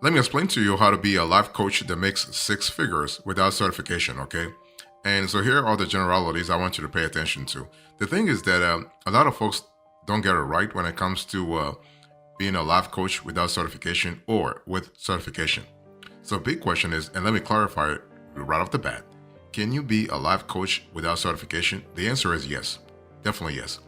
Let me explain to you how to be a life coach that makes six figures without certification, okay? And so here are the generalities I want you to pay attention to. The thing is that a lot of folks don't get it right when it comes to being a life coach without certification or with certification. So, big question is, and let me clarify it right off the bat, can you be a life coach without certification? The answer is yes, definitely yes.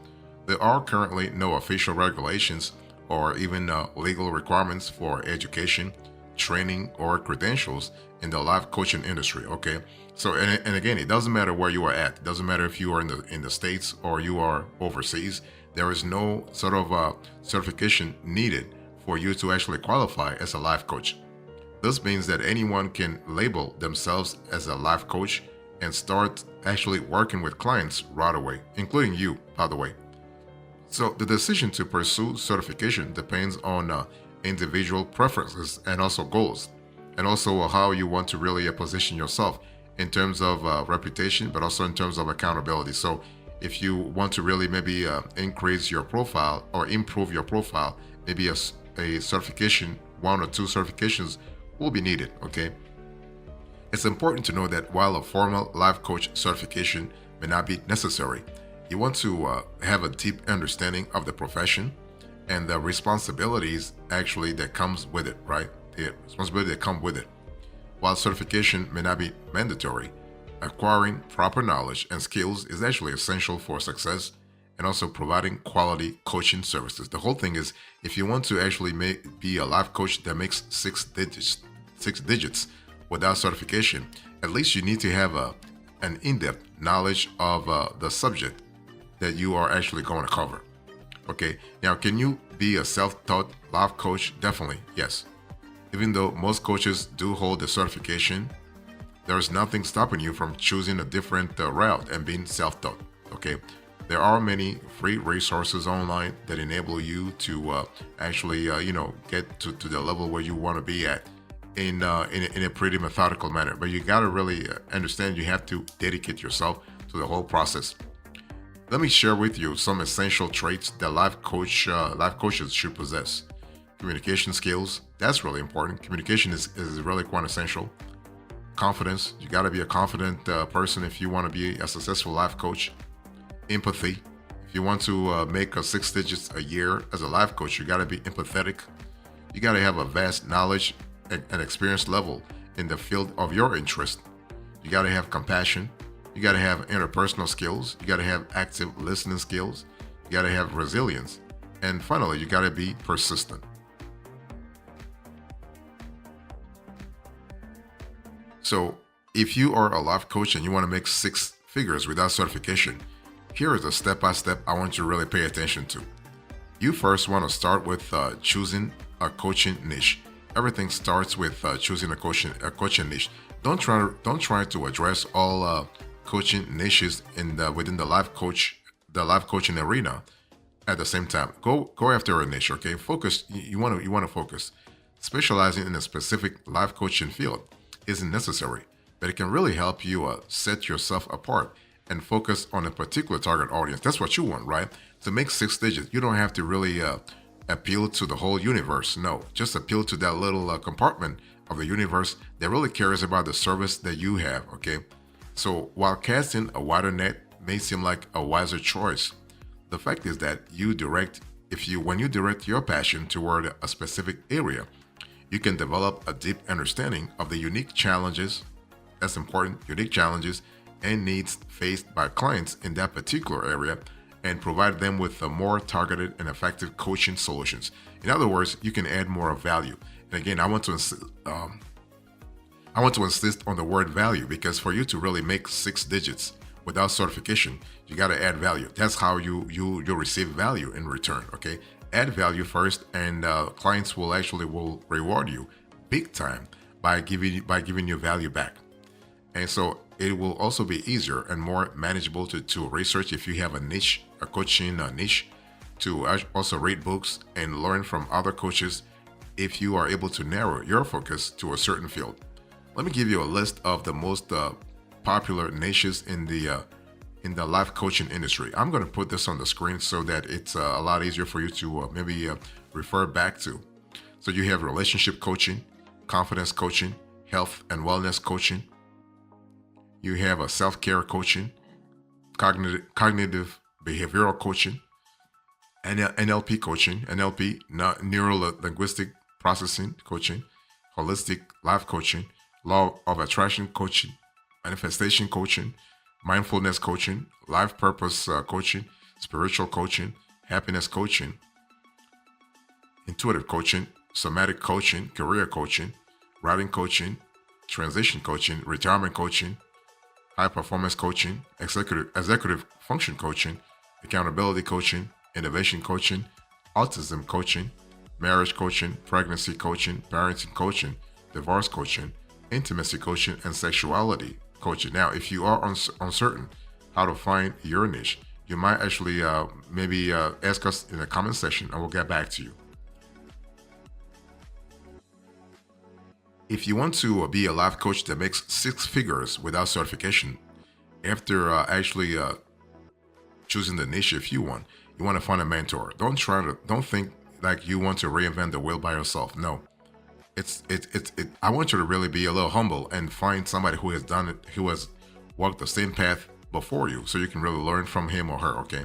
There are currently no official regulations or even legal requirements for education, training, or credentials in the life coaching industry. Okay, so and again, it doesn't matter where you are at. It doesn't matter if you are in the states or you are overseas. There is no sort of certification needed for you to actually qualify as a life coach. This means that anyone can label themselves as a life coach and start actually working with clients right away, including you, by the way. So the decision to pursue certification depends on individual preferences and also goals, and also how you want to really position yourself in terms of reputation, but also in terms of accountability. So if you want to really maybe increase your profile or improve your profile, maybe a certification, one or two certifications will be needed. Okay, it's important to know that while a formal life coach certification may not be necessary, you want to have a deep understanding of the profession and the responsibilities actually that comes with it, right? The responsibility that come with it. While certification may not be mandatory, acquiring proper knowledge and skills is actually essential for success and also providing quality coaching services. The whole thing is if you want to actually be a life coach that makes six digits without certification, at least you need to have an in-depth knowledge of the subject that you are actually going to cover. Okay, now can you be a self-taught life coach? Definitely, yes. Even though most coaches do hold the certification, there is nothing stopping you from choosing a different route and being self-taught. Okay, there are many free resources online that enable you to actually, get to the level where you want to be at in a pretty methodical manner. But you got to really understand you have to dedicate yourself to the whole process. Let me share with you some essential traits that life coaches should possess. Communication skills, that's really important. Communication is really quite essential. Confidence, you got to be a confident person if you want to be a successful life coach. Empathy, if you want to make a six digits a year as a life coach, you got to be empathetic. You got to have a vast knowledge and experience level in the field of your interest. You got to have compassion. You got to have interpersonal skills. You got to have active listening skills. You got to have resilience. And finally, you got to be persistent. So, if you are a life coach and you want to make six figures without certification, here is a step by step I want you to really pay attention to. You first want to start with choosing a coaching niche. Everything starts with choosing a coaching niche. Don't try to address all coaching niches within the life coaching arena at the same time. Go after a niche. Okay, focus. You want to focus. Specializing in a specific life coaching field isn't necessary, but it can really help you set yourself apart and focus on a particular target audience. That's what you want, right? To make six digits, you don't have to really appeal to the whole universe. No, just appeal to that little compartment of the universe that really cares about the service that you have. Okay, so while casting a wider net may seem like a wiser choice, the fact is that when you direct your passion toward a specific area, you can develop a deep understanding of the unique challenges, that's important, unique challenges and needs faced by clients in that particular area and provide them with a more targeted and effective coaching solutions. In other words, you can add more value. And again, I want to insist on the word value because for you to really make six digits without certification, you got to add value. That's how you receive value in return. Okay, add value first, and clients will reward you big time by giving you value back. And so it will also be easier and more manageable to research if you have a niche, a coaching niche, to also read books and learn from other coaches if you are able to narrow your focus to a certain field. Let me give you a list of the most popular niches in the life coaching industry. I'm going to put this on the screen so that it's a lot easier for you to maybe refer back to. So you have relationship coaching, confidence coaching, health and wellness coaching. You have a self-care coaching, cognitive behavioral coaching, NLP coaching, NLP, neuro linguistic processing coaching, holistic life coaching, law of attraction coaching, manifestation coaching, mindfulness coaching, life purpose coaching, spiritual coaching, happiness coaching, intuitive coaching, somatic coaching, career coaching, writing coaching, transition coaching, retirement coaching, high performance coaching, executive function coaching, accountability coaching, innovation coaching, autism coaching, marriage coaching, pregnancy coaching, parenting coaching, divorce coaching, intimacy coaching, and sexuality coaching. Now, if you are uncertain how to find your niche, you might actually maybe ask us in the comment section and we'll get back to you. If you want to be a life coach that makes six figures without certification, after actually choosing the niche, if you want to find a mentor. Don't think like you want to reinvent the wheel by yourself. No, I want you to really be a little humble and find somebody who has done it, who has walked the same path before you, so you can really learn from him or her. Okay,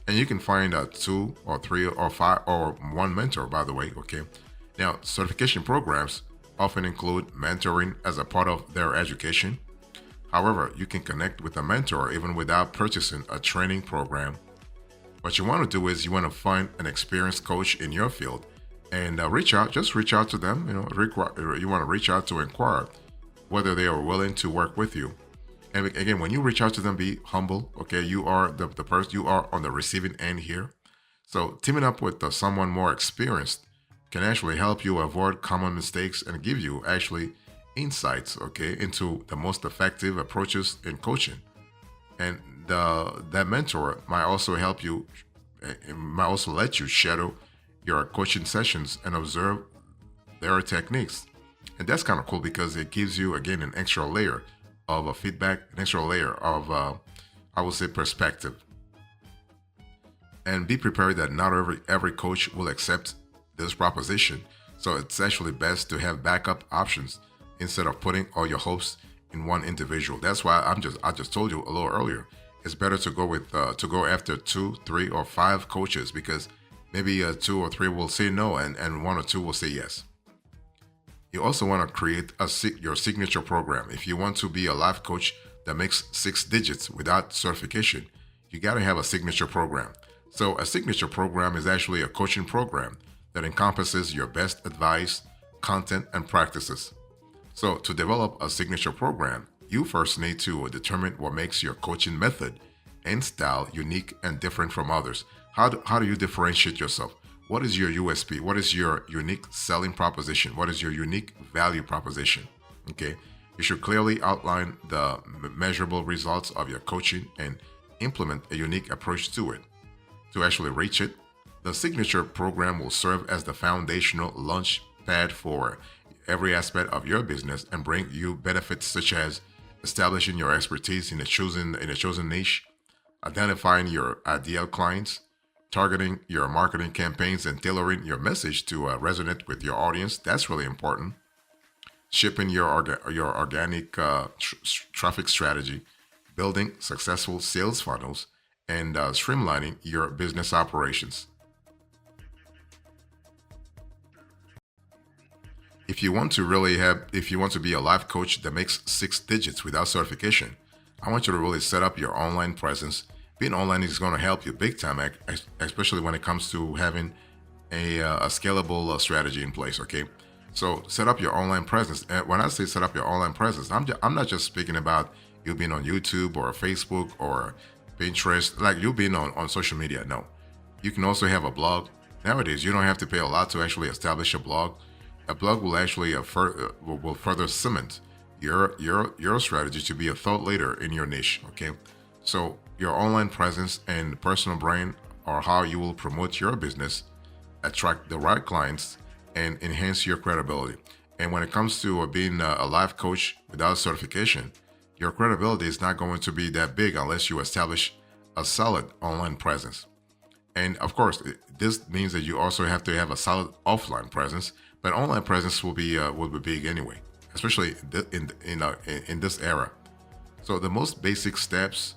and you can find 2 or 3 or 5 or 1 mentor, by the way. Okay, now certification programs often include mentoring as a part of their education. However, you can connect with a mentor even without purchasing a training program. What you want to do is you want to find an experienced coach in your field and reach out to them. You want to reach out to inquire whether they are willing to work with you. And again, when you reach out to them, be humble. Okay, you are the person, you are on the receiving end here. So teaming up with someone more experienced can actually help you avoid common mistakes and give you actually insights, okay, into the most effective approaches in coaching. And that mentor might also help you, it might also let you shadow your coaching sessions and observe their techniques. And that's kind of cool because it gives you, again, an extra layer of feedback, an extra layer of, I would say, perspective. And be prepared that not every coach will accept this proposition. So it's actually best to have backup options instead of putting all your hopes in one individual. That's why I just told you a little earlier. It's better to go after 2, 3, or 5 coaches, because maybe 2 or 3 will say no and 1 or 2 will say yes. You also want to create your signature program. If you want to be a life coach that makes 6 digits without certification, you got to have a signature program. So a signature program is actually a coaching program that encompasses your best advice, content, and practices. So to develop a signature program, you first need to determine what makes your coaching method and style unique and different from others. How do you differentiate yourself? What is your USP? What is your unique selling proposition? What is your unique value proposition? Okay, you should clearly outline the measurable results of your coaching and implement a unique approach to it. To actually reach it, the signature program will serve as the foundational launch pad for every aspect of your business and bring you benefits such as establishing your expertise in a chosen niche, identifying your ideal clients, targeting your marketing campaigns and tailoring your message to resonate with your audience. That's really important. Shipping your organic traffic strategy, building successful sales funnels, and streamlining your business operations. If you want to be a life coach that makes 6 digits without certification, I want you to really set up your online presence. Being online is going to help you big time, especially when it comes to having a scalable strategy in place. Okay, so set up your online presence. And when I say set up your online presence, I'm not just speaking about you being on YouTube or Facebook or Pinterest, like you being on social media. No, you can also have a blog. Nowadays, you don't have to pay a lot to actually establish a blog. A blog will actually will further cement your strategy to be a thought leader in your niche. Okay, so your online presence and personal brand are how you will promote your business, attract the right clients, and enhance your credibility. And when it comes to being a life coach without certification, your credibility is not going to be that big unless you establish a solid online presence. And of course, this means that you also have to have a solid offline presence, But online presence will be big anyway, especially in this era. So the most basic steps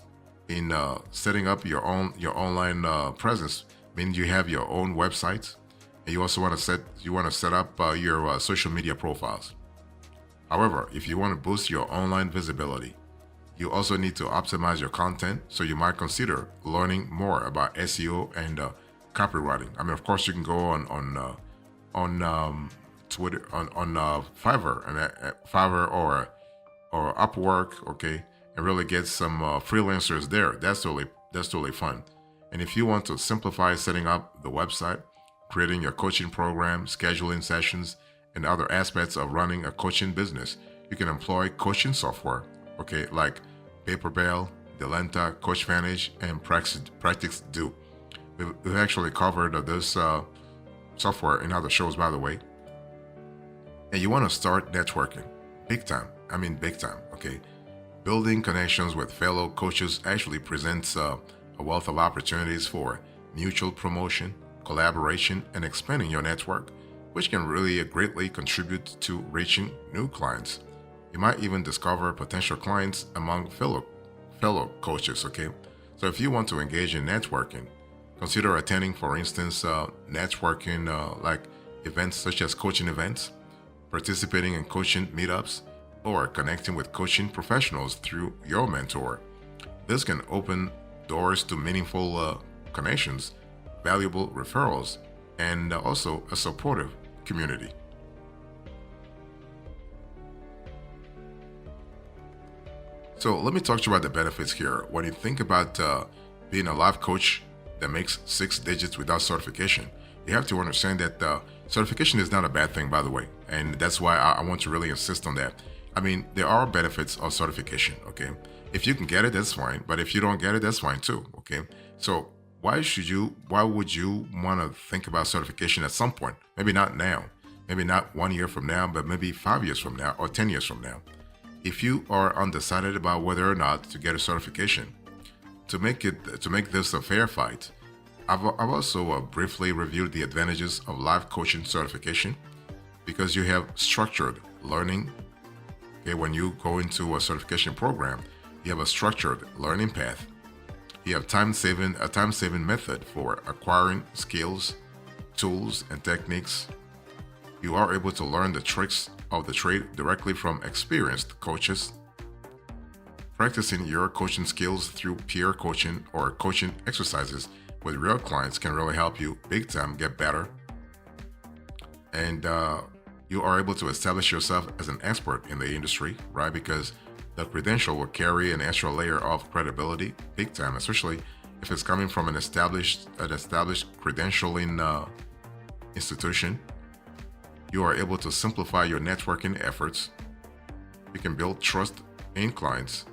in setting up your online presence means you have your own website, and you also want to set up your social media profiles. However, if you want to boost your online visibility, you also need to optimize your content. So you might consider learning more about SEO and copywriting. I mean, of course, you can go on Twitter on Fiverr and Fiverr or Upwork, okay, and really get some freelancers there. That's totally fun. And if you want to simplify setting up the website, creating your coaching program, scheduling sessions, and other aspects of running a coaching business, you can employ coaching software, okay, like Paperbell, Delenta, CoachVantage, and Practice Do. We've actually covered this software in other shows, by the way. And you want to start networking big time. I mean, big time, okay? Building connections with fellow coaches actually presents a wealth of opportunities for mutual promotion, collaboration, and expanding your network, which can really greatly contribute to reaching new clients. You might even discover potential clients among fellow coaches, okay? So if you want to engage in networking, consider attending, for instance, networking like events such as coaching events, participating in coaching meetups, or connecting with coaching professionals through your mentor. This can open doors to meaningful connections, valuable referrals, and also a supportive community. So let me talk to you about the benefits here. When you think about being a life coach that makes six digits without certification, you have to understand that certification is not a bad thing, by the way. And that's why I want to really insist on that. I mean, there are benefits of certification, okay? If you can get it, that's fine. But if you don't get it, that's fine too, okay? So why would you want to think about certification at some point? Maybe not now, maybe not 1 year from now, but maybe 5 years from now or 10 years from now. If you are undecided about whether or not to get a certification, to make this a fair fight, I've also briefly reviewed the advantages of life coaching certification, because you have structured learning. Okay, when you go into a certification program, you have a structured learning path. You have a time-saving method for acquiring skills, tools, and techniques. You are able to learn the tricks of the trade directly from experienced coaches. Practicing your coaching skills through peer coaching or coaching exercises with real clients can really help you big time get better. And you are able to establish yourself as an expert in the industry, right? Because the credential will carry an extra layer of credibility big time, especially if it's coming from an established credentialing institution. You are able to simplify your networking efforts. You can build trust in clients.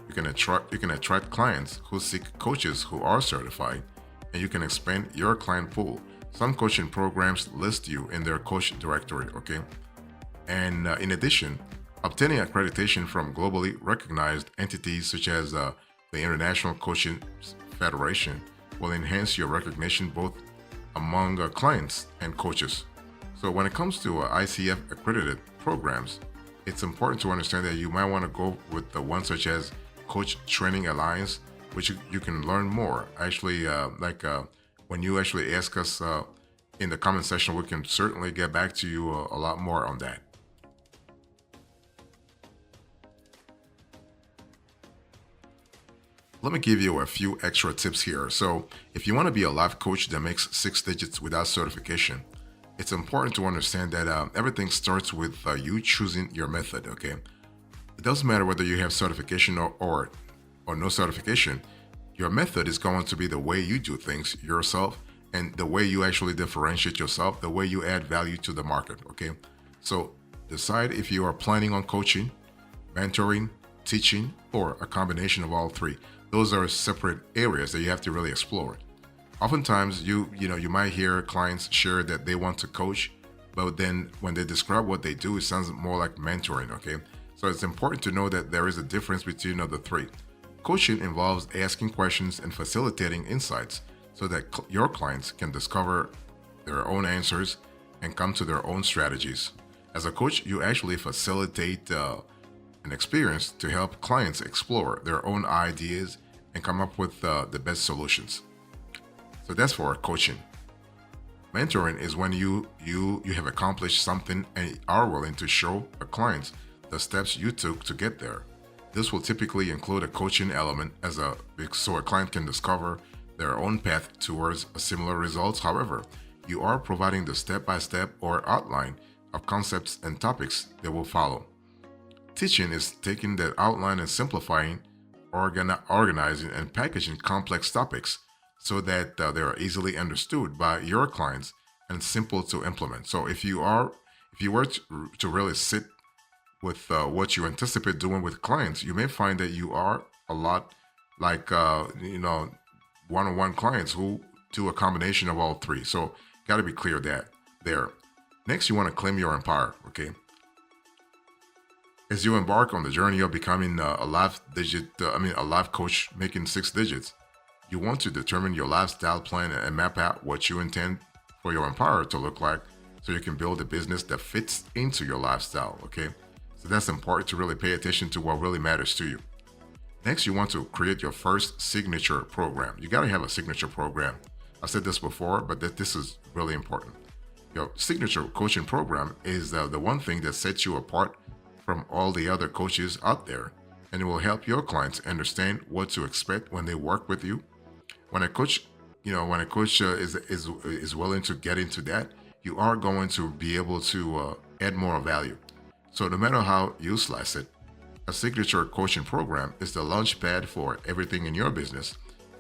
You can attract clients who seek coaches who are certified, and you can expand your client pool. Some coaching programs list you in their coach directory, okay? And in addition, obtaining accreditation from globally recognized entities such as the International Coaching Federation will enhance your recognition both among clients and coaches. So when it comes to ICF accredited programs, it's important to understand that you might want to go with the ones such as Coach Training Alliance, which you can learn more. Actually, when you actually ask us in the comment section, we can certainly get back to you a lot more on that. Let me give you a few extra tips here. So if you want to be a life coach that makes six digits without certification, it's important to understand that everything starts with you choosing your method, okay? It doesn't matter whether you have certification or no certification. Your method is going to be the way you do things yourself and the way you actually differentiate yourself, the way you add value to the market, okay? So decide if you are planning on coaching, mentoring, teaching, or a combination of all three. Those are separate areas that you have to really explore. Oftentimes, you might hear clients share that they want to coach, but then when they describe what they do, it sounds more like mentoring, okay? So it's important to know that there is a difference between the three. Coaching involves asking questions and facilitating insights so that your clients can discover their own answers and come to their own strategies. As a coach, you actually facilitate an experience to help clients explore their own ideas and come up with the best solutions. So that's for coaching. Mentoring is when you have accomplished something and are willing to show a client the steps you took to get there. This will typically include a coaching element so a client can discover their own path towards a similar results. However, you are providing the step-by-step or outline of concepts and topics that will follow. Teaching is taking that outline and simplifying, organizing, and packaging complex topics so that they are easily understood by your clients and simple to implement. So if you were to really sit with what you anticipate doing with clients, you may find that you are a lot like one-on-one clients who do a combination of all three. So got to be clear that there. Next, you want to claim your empire. Okay. As you embark on the journey of becoming a life coach making six digits, you want to determine your lifestyle plan and map out what you intend for your empire to look like so you can build a business that fits into your lifestyle. Okay. So that's important to really pay attention to what really matters to you. Next, you want to create your first signature program. You got to have a signature program. I said this before, but this is really important. Your signature coaching program is the one thing that sets you apart from all the other coaches out there, and it will help your clients understand what to expect when they work with you. When a coach, is willing to get into that, you are going to be able to add more value. So no matter how you slice it, a signature coaching program is the launch pad for everything in your business.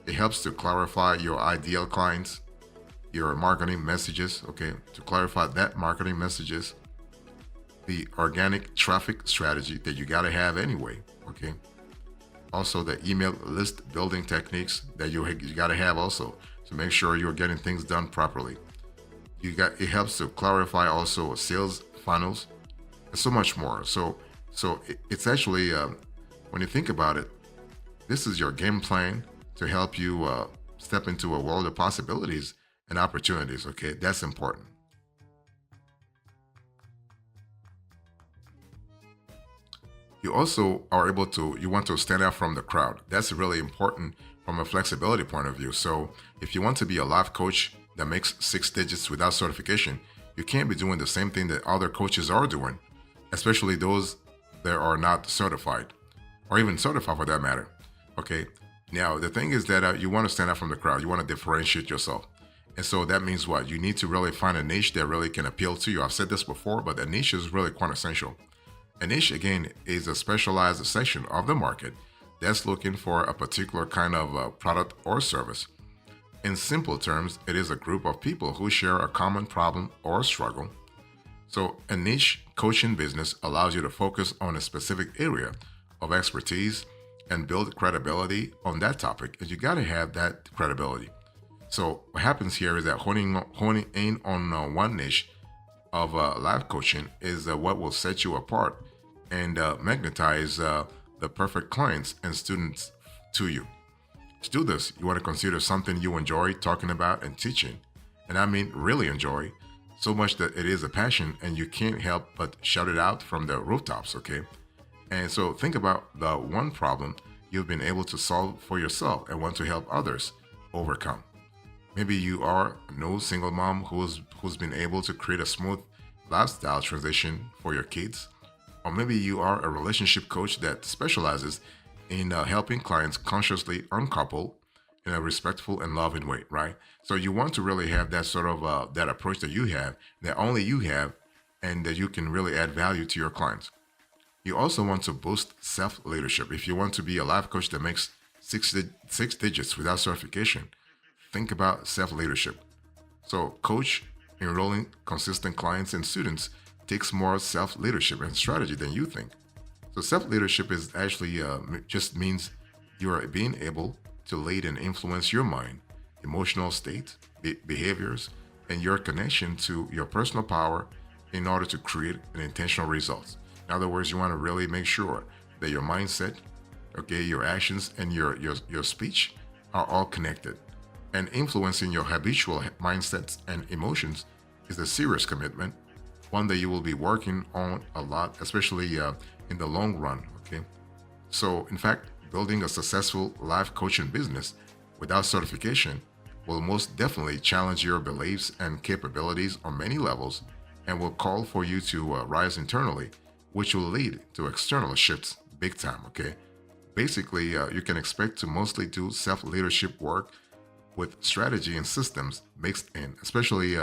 It helps to clarify your ideal clients, your marketing messages, okay, to clarify that marketing messages, the organic traffic strategy that you got to have anyway, okay? Also, the email list building techniques that you got to have also to make sure you're getting things done properly. It helps to clarify also sales funnels and so much more. It's actually when you think about it, this is your game plan to help you step into a world of possibilities and opportunities. Okay, that's important. You also are able to, you want to stand out from the crowd. That's really important from a flexibility point of view. So if you want to be a life coach that makes six digits without certification, you can't be doing the same thing that other coaches are doing, especially those that are not certified or even certified for that matter. Okay. Now, the thing is that you want to stand out from the crowd. You want to differentiate yourself. And so that means what? You need to really find a niche that really can appeal to you. I've said this before, but a niche is really quite essential. A niche, again, is a specialized section of the market that's looking for a particular kind of product or service. In simple terms, it is a group of people who share a common problem or struggle. So, a niche coaching business allows you to focus on a specific area of expertise and build credibility on that topic. And you got to have that credibility. So, what happens here is that honing in on one niche of life coaching is what will set you apart and magnetize the perfect clients and students to you. To do this, you want to consider something you enjoy talking about and teaching. And I mean really enjoy, so much that it is a passion and you can't help but shout it out from the rooftops, okay? And so think about the one problem you've been able to solve for yourself and want to help others overcome. Maybe you are no single mom who's been able to create a smooth lifestyle transition for your kids. Or maybe you are a relationship coach that specializes in helping clients consciously uncouple in a respectful and loving way, right? So you want to really have that sort of that approach that you have, that only you have, and that you can really add value to your clients. You also want to boost self-leadership. If you want to be a life coach that makes six digits without certification, think about self-leadership. So coach enrolling consistent clients and students takes more self-leadership and strategy than you think. So self-leadership is actually just means you are being able to lead and influence your mind, emotional state, behaviors, and your connection to your personal power in order to create an intentional results. In other words, you want to really make sure that your mindset, okay, your actions and your speech are all connected. And influencing your habitual mindsets and emotions is a serious commitment, one that you will be working on a lot, especially in the long run. Okay. So, in fact, building a successful life coaching business without certification will most definitely challenge your beliefs and capabilities on many levels and will call for you to rise internally, which will lead to external shifts big time. Okay. Basically, you can expect to mostly do self leadership work with strategy and systems mixed in, especially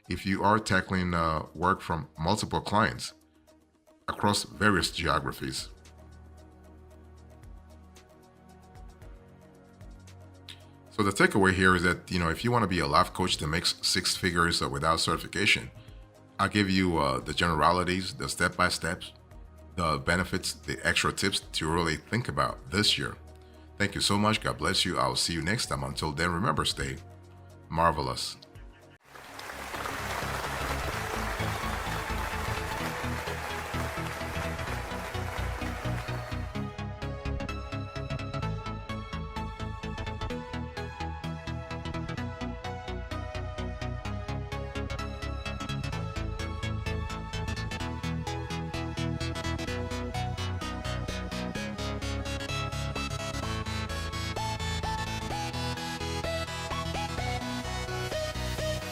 if you are tackling work from multiple clients across various geographies. So the takeaway here is that if you want to be a life coach that makes six figures without certification, I'll give you the generalities, the step by steps, the benefits, the extra tips to really think about this year. Thank you so much. God bless you. I'll see you next time. Until then, remember, stay marvelous.